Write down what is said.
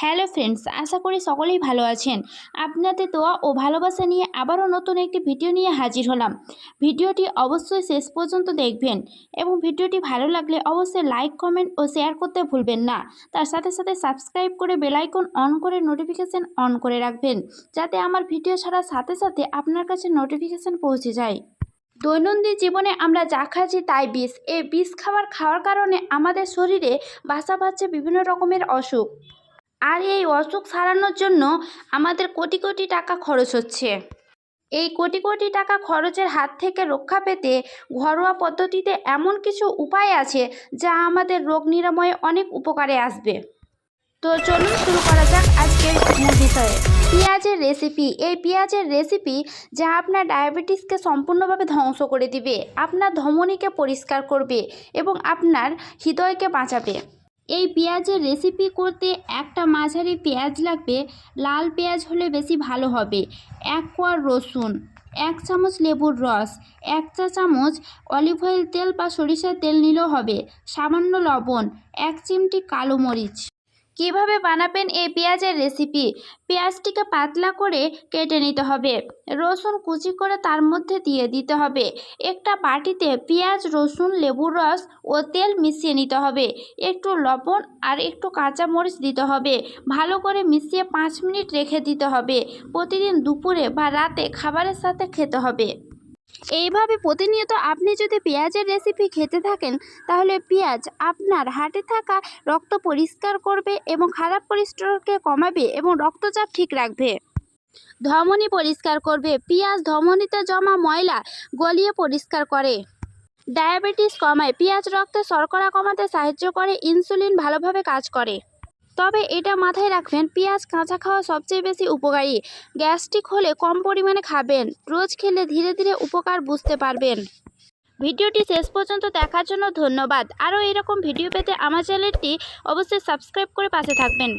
Hello friends, আশা করি সকলেই ভালো আছেন। আপনাদের দোয়া ও ভালোবাসা নিয়ে আবারও নতুন একটি ভিডিও নিয়ে হাজির হলাম। ভিডিওটি অবশ্যই শেষ পর্যন্ত দেখবেন এবং ভিডিওটি ভালো লাগলে অবশ্যই লাইক, কমেন্ট ও শেয়ার করতে ভুলবেন না। তার সাথে সাথে সাবস্ক্রাইব করে বেল আইকন অন করে নোটিফিকেশন অন করে রাখবেন, যাতে আমার ভিডিও ছাড়ার সাথে সাথে আপনার কাছে নোটিফিকেশন পৌঁছে যায়। দৈনন্দিন জীবনে আমরা যা খাচ্ছি তাই বিষ। এই বিষ খাওয়ার কারণে আমাদের শরীরে বাসা বাঁধছে বিভিন্ন রকমের অসুখ, আর এই অসুখ সারানোর জন্য আমাদের কোটি কোটি টাকা খরচ হচ্ছে। এই কোটি কোটি টাকা খরচের হাত থেকে রক্ষা পেতে ঘরোয়া পদ্ধতিতে এমন কিছু উপায় আছে যা আমাদের রোগ নিরাময়ে অনেক উপকারে আসবে। তো চলুন শুরু করা যাক আজকের মূল বিষয়ে, পেঁয়াজের রেসিপি। এই পেঁয়াজের রেসিপি যা আপনার ডায়াবেটিসকে সম্পূর্ণভাবে ধ্বংস করে দিবে, আপনার ধমনীকে পরিষ্কার করবে এবং আপনার হৃদয়কে বাঁচাবে। এই পেঁয়াজের রেসিপি করতে একটা মাঝারি পেঁয়াজ লাগবে। লাল পেঁয়াজ হলে বেশি ভালো হবে। 1 কোয়া রসুন, 1 চামচ লেবুর রস, 1 চা চামচ অলিভ অয়েল তেল বা সরিষার তেল নিলেও হবে, সামান্য লবণ, 1 চিমটি কালো মরিচ। কিভাবে বানাবেন এই পেঁয়াজের রেসিপি? পেঁয়াজটিকে পাতলা করে কেটে নিতে হবে। রসুন কুচি করে তার মধ্যে দিয়ে দিতে হবে। একটা বাটিতে পেঁয়াজ, রসুন, লেবুর রস ও তেল মিশিয়ে নিতে হবে। একটু লবণ আর একটু কাঁচা মরিচ দিতে হবে। ভালো করে মিশিয়ে 5 মিনিট রেখে দিতে হবে। প্রতিদিন দুপুরে বা রাতে খাবারের সাথে খেতে হবে। এইভাবে প্রতিনিয়ত আপনি যদি পেঁয়াজের রেসিপি খেতে থাকেন, তাহলে পেঁয়াজ আপনার হার্টে থাকা রক্ত পরিষ্কার করবে এবং খারাপ কোলেস্টেরলকে কমাবে এবং রক্তচাপ ঠিক রাখবে। ধমনী পরিষ্কার করবে। পেঁয়াজ ধমনীতে জমা ময়লা গলিয়ে পরিষ্কার করে। ডায়াবেটিস কমায়। পেঁয়াজ রক্তে শর্করা কমাতে সাহায্য করে। ইনসুলিন ভালোভাবে কাজ করে। তবে এটা মাথায় রাখবেন, পেঁয়াজ কাঁচা খাওয়া সবচেয়ে বেশি উপকারী। গ্যাস্ট্রিক হলে কম পরিমাণে খাবেন। রোজ খেলে ধীরে ধীরে উপকার বুঝতে পারবেন। ভিডিওটি শেষ পর্যন্ত দেখার জন্য ধন্যবাদ। আরও এরকম ভিডিও পেতে আমার চ্যানেলটি অবশ্যই সাবস্ক্রাইব করে পাশে থাকবেন।